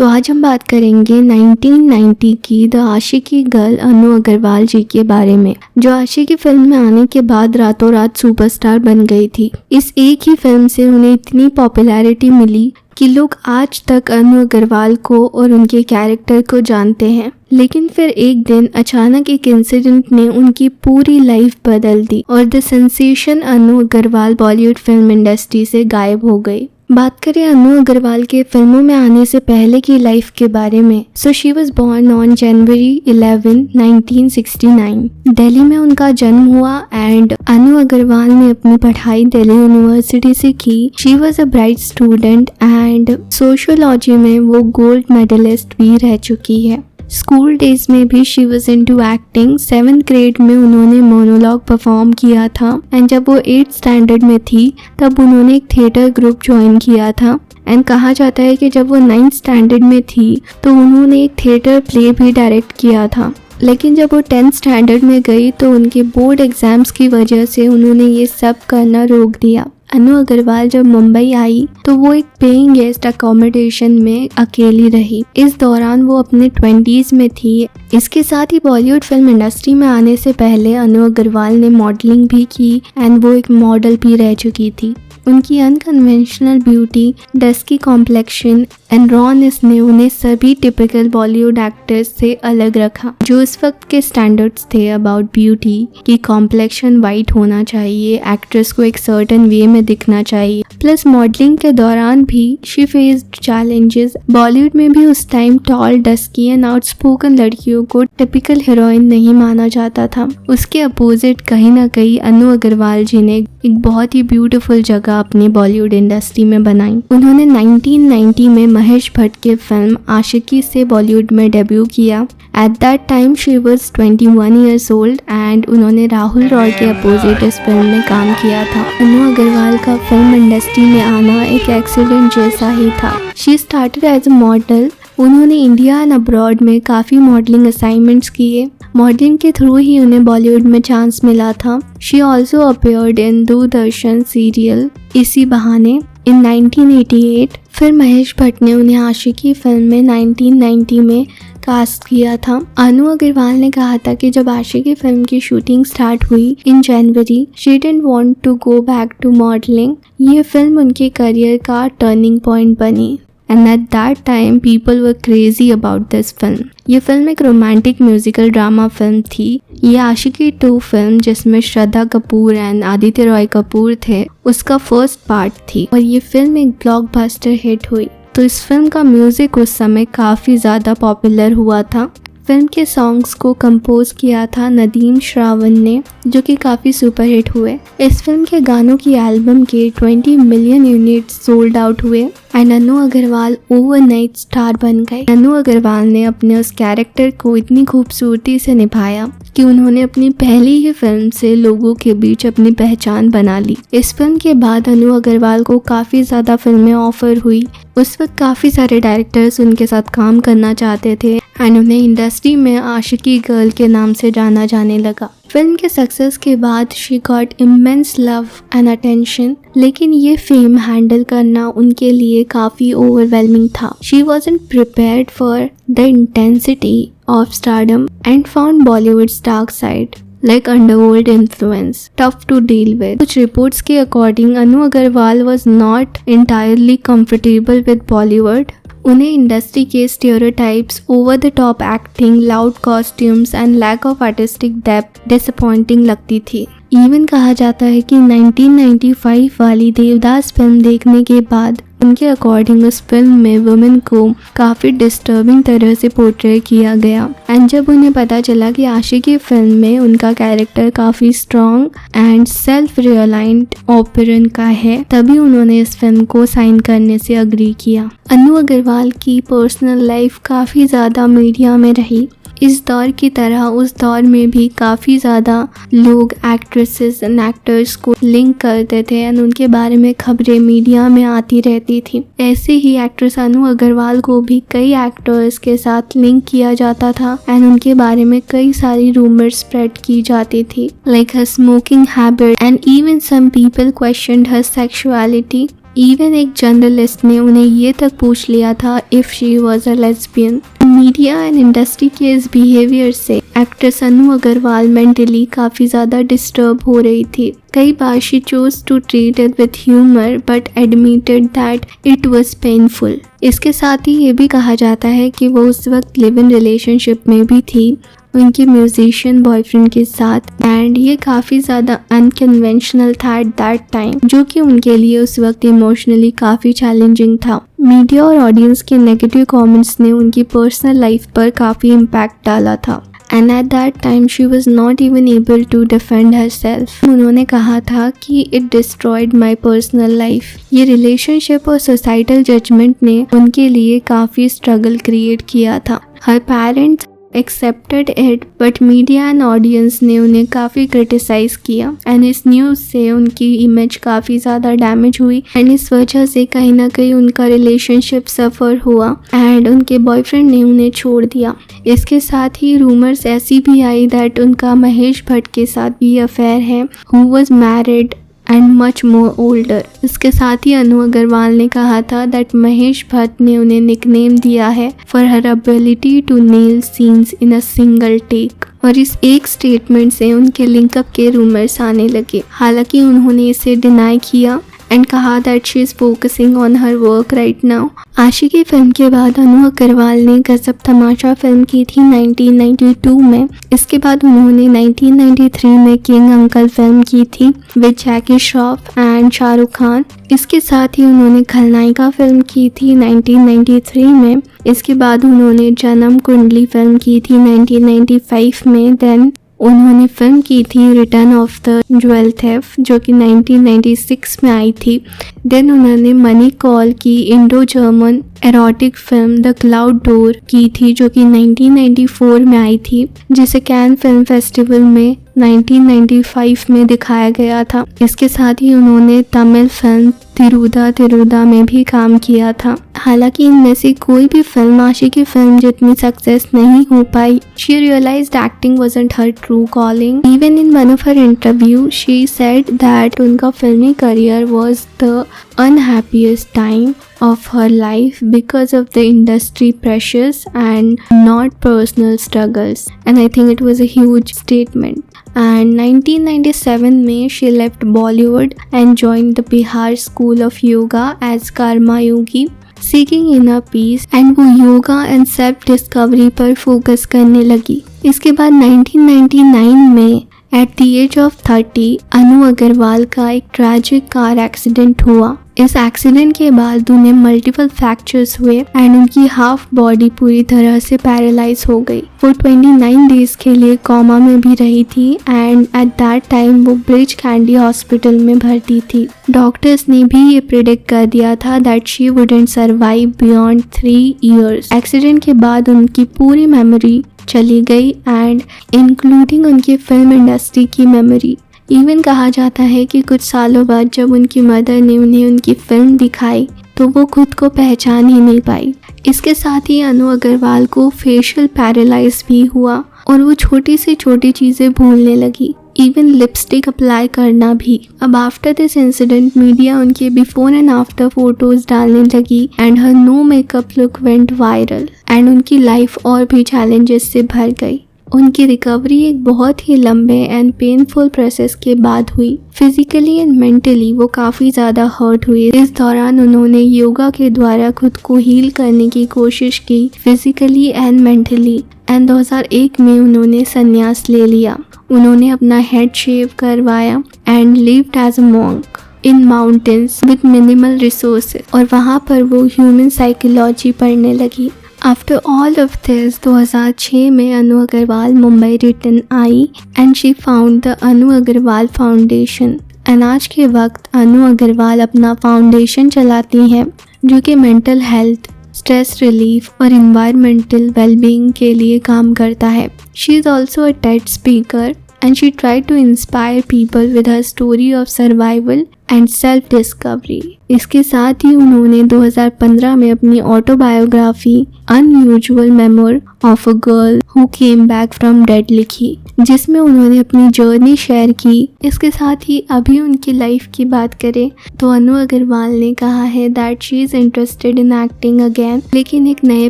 तो आज हम बात करेंगे 1990 की द आशिकी गर्ल अनु अग्रवाल जी के बारे में, जो आशिकी फिल्म में आने के बाद रातों रात सुपरस्टार बन गई थी। इस एक ही फिल्म से उन्हें इतनी पॉपुलैरिटी मिली कि लोग आज तक अनु अग्रवाल को और उनके कैरेक्टर को जानते हैं। लेकिन फिर एक दिन अचानक एक इंसिडेंट ने उनकी पूरी लाइफ बदल दी और the sensation Anu Agrawal Bollywood film industry से गायब हो गई। बात करें अनु अग्रवाल के फिल्मों में आने से पहले की लाइफ के बारे में, so she was born on January 11, 1969। Delhi में उनका जन्म हुआ एंड अनु अग्रवाल ने अपनी पढ़ाई दिल्ली यूनिवर्सिटी से की। She was a bright student and sociology में वो गोल्ड मेडलिस्ट भी रह चुकी है। स्कूल डेज में भी she was into acting. 7th grade में उन्होंने मोनोलॉग परफॉर्म किया था एंड जब वो 8th स्टैंडर्ड में थी तब उन्होंने एक थिएटर ग्रुप ज्वाइन किया था। एंड कहा जाता है कि जब वो 9th स्टैंडर्ड में थी तो उन्होंने एक थिएटर प्ले भी डायरेक्ट किया था। लेकिन जब वो 10th स्टैंडर्ड में गई तो उनके बोर्ड एग्जाम्स की वजह से उन्होंने ये सब करना रोक दिया। अनु अग्रवाल जब मुंबई आई तो वो एक पेइंग गेस्ट अकोमोडेशन में अकेली रही। इस दौरान वो अपने 20s में थी। इसके साथ ही बॉलीवुड फिल्म इंडस्ट्री में आने से पहले अनु अग्रवाल ने मॉडलिंग भी की एंड वो एक मॉडल भी रह चुकी थी। उनकी unconventional beauty, dusky complexion and rawness ने उन्हें सभी टिपिकल बॉलीवुड एक्टर्स से अलग रखा, जो इस वक्त के स्टैंडर्ड्स थे अबाउट ब्यूटी कि कॉम्प्लेक्शन वाइट होना चाहिए, एक्ट्रेस को एक सर्टेन वे में दिखना चाहिए। प्लस मॉडलिंग के दौरान भी शी फेस्ड चैलेंजेस। बॉलीवुड में भी उस time tall, dusky and outspoken लड़कियों को टिपिकल हीरोइन नहीं माना जाता था। उसके अपोजिट कहीं ना कहीं अनु अग्रवाल जी ने एक बहुत ही ब्यूटीफुल जगह अपनी बॉलीवुड इंडस्ट्री में बनाई। उन्होंने 1990 में महेश भट्ट के फिल्म आशिकी से बॉलीवुड में डेब्यू किया। Eight that time she was 21 years old and उन्होंने राहुल रॉय के अपोजिट इस फिल्म में काम किया था। अनु अग्रवाल का फिल्म इंडस्ट्री में आना एक एक्सीडेंट जैसा ही था। She started as a model. उन्होंने इंडिया एंड अब्रॉड में काफ़ी मॉडलिंग असाइनमेंट्स किए। मॉडलिंग के थ्रू ही उन्हें बॉलीवुड में चांस मिला था। She also appeared in Doordarshan serial इसी बहाने इन 1988। फिर महेश भट्ट ने उन्हें आशिकी फिल्म में 1990 में कास्ट किया था। अनु अग्रवाल ने कहा था कि जब आशिकी फिल्म की शूटिंग स्टार्ट हुई in January, she didn't want to go back to modelling. ये फिल्म उनके करियर का टर्निंग पॉइंट बनी and at that time people were crazy about this film. ये फिल्म एक रोमांटिक म्यूजिकल ड्रामा फिल्म थी। ये Aashiqui 2 film जिसमें श्रद्धा कपूर एंड आदित्य रॉय कपूर थे, उसका फर्स्ट पार्ट थी और ये फिल्म एक ब्लॉकबस्टर हिट हुई। तो इस फिल्म का म्यूजिक उस समय काफ़ी ज़्यादा पॉपुलर हुआ था। फिल्म के सॉन्ग्स को कंपोज किया था नदीम श्रावण ने, जो कि काफ़ी सुपरहिट हुए। इस फिल्म के गानों की एल्बम के 20 मिलियन यूनिट सोल्ड आउट हुए and Anu Agrawal overnight star बन गए। अनु अग्रवाल ने अपने उस कैरेक्टर को इतनी खूबसूरती से निभाया कि उन्होंने अपनी पहली ही फिल्म से लोगों के बीच अपनी पहचान बना ली। इस फिल्म के बाद अनु अग्रवाल को काफ़ी ज़्यादा फिल्में ऑफर हुई। उस वक्त काफ़ी सारे डायरेक्टर्स उनके साथ काम करना चाहते थे एंड उन्हें इंडस्ट्री में आशिकी गर्ल के नाम से जाना जाने लगा। फिल्म के सक्सेस के बाद she got immense love and attention, लेकिन ये फेम हैंडल करना उनके लिए काफ़ी ओवरवेलमिंग था। She wasn't prepared for the intensity of stardom and found Bollywood's dark side like underworld influence tough to deal with. कुछ रिपोर्ट्स के according Anu Agrawal was not entirely comfortable with Bollywood. उन्हें industry के stereotypes, over the top acting, loud costumes and lack of artistic depth disappointing लगती थी। Even कहा जाता है कि 1995 वाली देवदास फिल्म देखने के बाद उनके अकॉर्डिंग उस फिल्म में वुमेन को काफ़ी डिस्टर्बिंग तरह से पोर्ट्रे किया गया एंड जब उन्हें पता चला कि आशिकी फिल्म में उनका कैरेक्टर काफ़ी स्ट्रॉन्ग एंड सेल्फ रियलाइंड ओपेरन का है, तभी उन्होंने इस फिल्म को साइन करने से अग्री किया। अनु अग्रवाल की पर्सनल लाइफ काफ़ी ज़्यादा मीडिया में रही। इस दौर की तरह उस दौर में भी काफ़ी ज़्यादा लोग एक्ट्रेसेस एंड एक्टर्स को लिंक करते थे एंड उनके बारे में खबरें मीडिया में आती रहती थी। ऐसे ही एक्ट्रेस अनु अग्रवाल को भी कई एक्टर्स के साथ लिंक किया जाता था एंड उनके बारे में कई सारी रूमर्स स्प्रेड की जाती थी, like her smoking habit and even some people questioned her sexuality. Even एक जर्नलिस्ट ने उन्हें ये तक पूछ लिया था if she was a lesbian. Media and industry के इस बिहेवियर से एक्ट्रेस अनु अग्रवाल मेंटली काफ़ी ज़्यादा डिस्टर्ब हो रही थी। कई बार she chose to treat it with humour but admitted that it was painful. इसके साथ ही ये भी कहा जाता है कि वो उस वक्त लिव इन रिलेशनशिप में भी थी उनके म्यूजिशियन बॉयफ्रेंड के साथ, एंड ये काफ़ी ज़्यादा अनकन्वेंशनल था एट दैट टाइम, जो कि उनके लिए उस वक्त इमोशनली काफ़ी चैलेंजिंग था। मीडिया और ऑडियंस के नेगेटिव कमेंट्स ने उनकी पर्सनल लाइफ पर काफ़ी इम्पैक्ट डाला था and at that time she was not even able to defend herself. उन्होंने कहा था कि it destroyed my personal life. ये रिलेशनशिप और सोसाइटल जजमेंट ने उनके लिए काफ़ी स्ट्रगल क्रिएट किया था। Her parents accepted it but media and audience ने उन्हें काफ़ी क्रिटिसाइज किया एंड इस न्यूज़ से उनकी इमेज काफ़ी ज़्यादा डैमेज हुई एंड इस वजह से कहीं ना कहीं उनका रिलेशनशिप सफ़र हुआ एंड उनके बॉयफ्रेंड ने उन्हें छोड़ दिया। इसके साथ ही रूमर्स ऐसी भी आई दैट उनका महेश भट्ट के साथ भी अफेयर है who was married and much more older. इसके साथ ही अनु अग्रवाल ने कहा था दैट महेश भट्ट ने उन्हें निकनेम दिया है for her ability to nail scenes in a single take, और इस एक स्टेटमेंट से उनके लिंकअप के रूमर्स आने लगे। हालांकि उन्होंने इसे डिनाई किया एंड कहा that she is focusing on her work right now. Aashiqui film के बाद अनु अग्रवाल ने गजब तमाशा फिल्म की थी 1992 में। इसके बाद उन्होंने 1993 में किंग अंकल फिल्म की थी with Jackie Shroff and Shahrukh Khan. इसके साथ ही उन्होंने खलनायिका फिल्म की थी 1993 में। इसके बाद उन्होंने जन्म कुंडली फिल्म की थी 1995 में। देन उन्होंने फिल्म की थी return of the jewel theft जो कि 1996 में आई थी। देन उन्होंने मनी कॉल की Indo German erotic film the cloud door की थी जो कि 1994 में आई थी, जिसे कैन फिल्म फेस्टिवल में 1995 में दिखाया गया था। इसके साथ ही उन्होंने तमिल फिल्म तिरुदा तिरुदा में भी काम किया था। हालांकि इनमें से कोई भी फिल्म आशिकी फिल्म जितनी सक्सेस नहीं हो पाई। She realised acting wasn't her true calling. Even in one of her interview she said that उनका फिल्मी career was the unhappiest time of her life because of the industry pressures and not personal struggles, and I think it was a huge statement. And 1997 में she left Bollywood and joined the Bihar School of Yoga as Karma Yogi, seeking inner peace, and वो yoga and self discovery पर focus करने लगी। इसके बाद 1999 में at the age of 30 अनु अग्रवाल का एक ट्रैजिक कार एक्सीडेंट हुआ। इस एक्सीडेंट के बाद उन्हें मल्टीपल फ्रैक्चर्स हुए एंड उनकी हाफ बॉडी पूरी तरह से पैरालाइज हो गई। वो 29 डेज के लिए कोमा में भी रही थी एंड एट दैट टाइम वो ब्रिज कैंडी हॉस्पिटल में भर्ती थी। डॉक्टर्स ने भी ये प्रिडिक्ट कर दिया था that she wouldn't survive beyond 3 years। Accident के बाद उनकी पूरी मेमोरी चली गई एंड इंक्लूडिंग उनकी फिल्म इंडस्ट्री की मेमोरी। इवन कहा जाता है कि कुछ सालों बाद जब उनकी मदर ने उन्हें उनकी फिल्म दिखाई तो वो खुद को पहचान ही नहीं पाई। इसके साथ ही अनु अग्रवाल को फेशियल पैरालाइज भी हुआ और वो छोटी से छोटी चीज़ें भूलने लगी, इवन लिपस्टिक अप्लाई करना भी। अब आफ्टर दिस इंसिडेंट मीडिया उनके बिफोर एंड आफ्टर फोटोज डालने लगी and her no makeup look went viral and उनकी लाइफ और भी चैलेंजेस से भर गई। उनकी रिकवरी एक बहुत ही लंबे एंड पेनफुल प्रोसेस के बाद हुई। फिजिकली एंड मेंटली वो काफ़ी ज़्यादा हर्ट हुई। इस दौरान उन्होंने योगा के द्वारा खुद को हील करने की कोशिश की फिजिकली एंड मेंटली, एंड 2001 में उन्होंने संन्यास ले लिया। उन्होंने अपना हेड शेव करवाया and lived as a monk in mountains with minimal resources, और वहाँ पर वो ह्यूमन साइकोलॉजी पढ़ने लगी। आफ्टर ऑल ऑफ दिस 2006 में अनु अग्रवाल मुंबई रिटर्न आई and she found the Anu Agarwal foundation, and आज के वक्त अनु अग्रवाल अपना फाउंडेशन चलाती हैं जो कि मेंटल हेल्थ, स्ट्रेस रिलीफ और इन्वायरमेंटल वेलबींग के लिए काम करता है। She is also a TED speaker and she tried to inspire people with her story of survival and self discovery. इसके साथ ही उन्होंने 2015 में अपनी autobiography unusual memoir of a girl who came back from dead लिखी, जिसमें उन्होंने अपनी journey share की। इसके साथ ही अभी उनकी लाइफ की बात करें तो अनु अग्रवाल ने कहा है that she is interested in acting again, लेकिन एक नए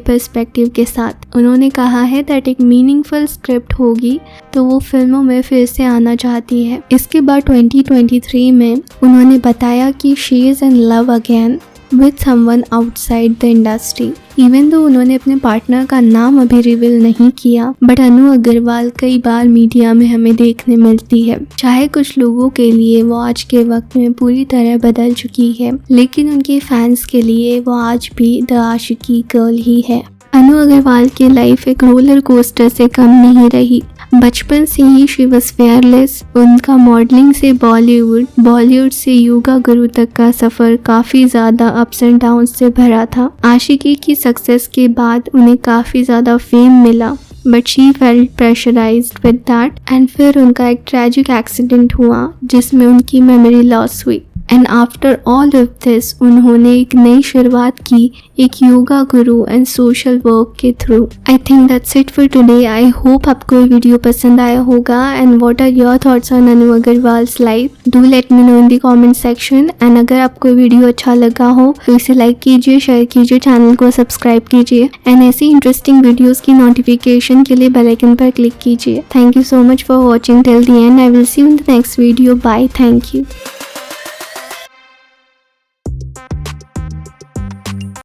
पर्सपेक्टिव के साथ। उन्होंने कहा है दैट एक मीनिंगफुल स्क्रिप्ट होगी तो वो फिल्मों में फिर से आना चाहती है। इसके बाद 2023 में उन्होंने बताया कि she is in love again with someone outside the industry। Even though उन्होंने अपने पार्टनर का नाम अभी रिवील नहीं किया, बट अनु अग्रवाल कई बार मीडिया में हमें देखने मिलती है। चाहे कुछ लोगों के लिए वो आज के वक्त में पूरी तरह बदल चुकी है, लेकिन उनके फैंस के लिए वो आज भी द आशिकी गर्ल ही है। अनु अग्रवाल की लाइफ एक रोलर कोस्टर से कम नहीं रही। बचपन से ही शी वॉज फेयरलेस। उनका मॉडलिंग से बॉलीवुड से योगा गुरु तक का सफ़र काफ़ी ज़्यादा अप्स एंड डाउन से भरा था। आशिकी की सक्सेस के बाद उन्हें काफ़ी ज़्यादा फेम मिला, but she felt pressurised with that and फिर उनका एक ट्रैजिक एक्सीडेंट हुआ जिसमें उनकी मेमोरी लॉस हुई। And after all of this उन्होंने एक नई शुरुआत की, एक yoga guru and social work के through. I think that's it for today. I hope आपको ये वीडियो पसंद आया होगा। And what are your thoughts on Anu Agarwal's life, do let me know in the comment section. And अगर आपको वीडियो अच्छा लगा हो तो इसे लाइक कीजिए, शेयर कीजिए, चैनल को सब्सक्राइब कीजिए एंड ऐसी इंटरेस्टिंग वीडियोज़ की नोटिफिकेशन के लिए बेल आइकन पर क्लिक कीजिए। Thank you so much for watching till the end. I will see you in the next video. Bye. Thank you.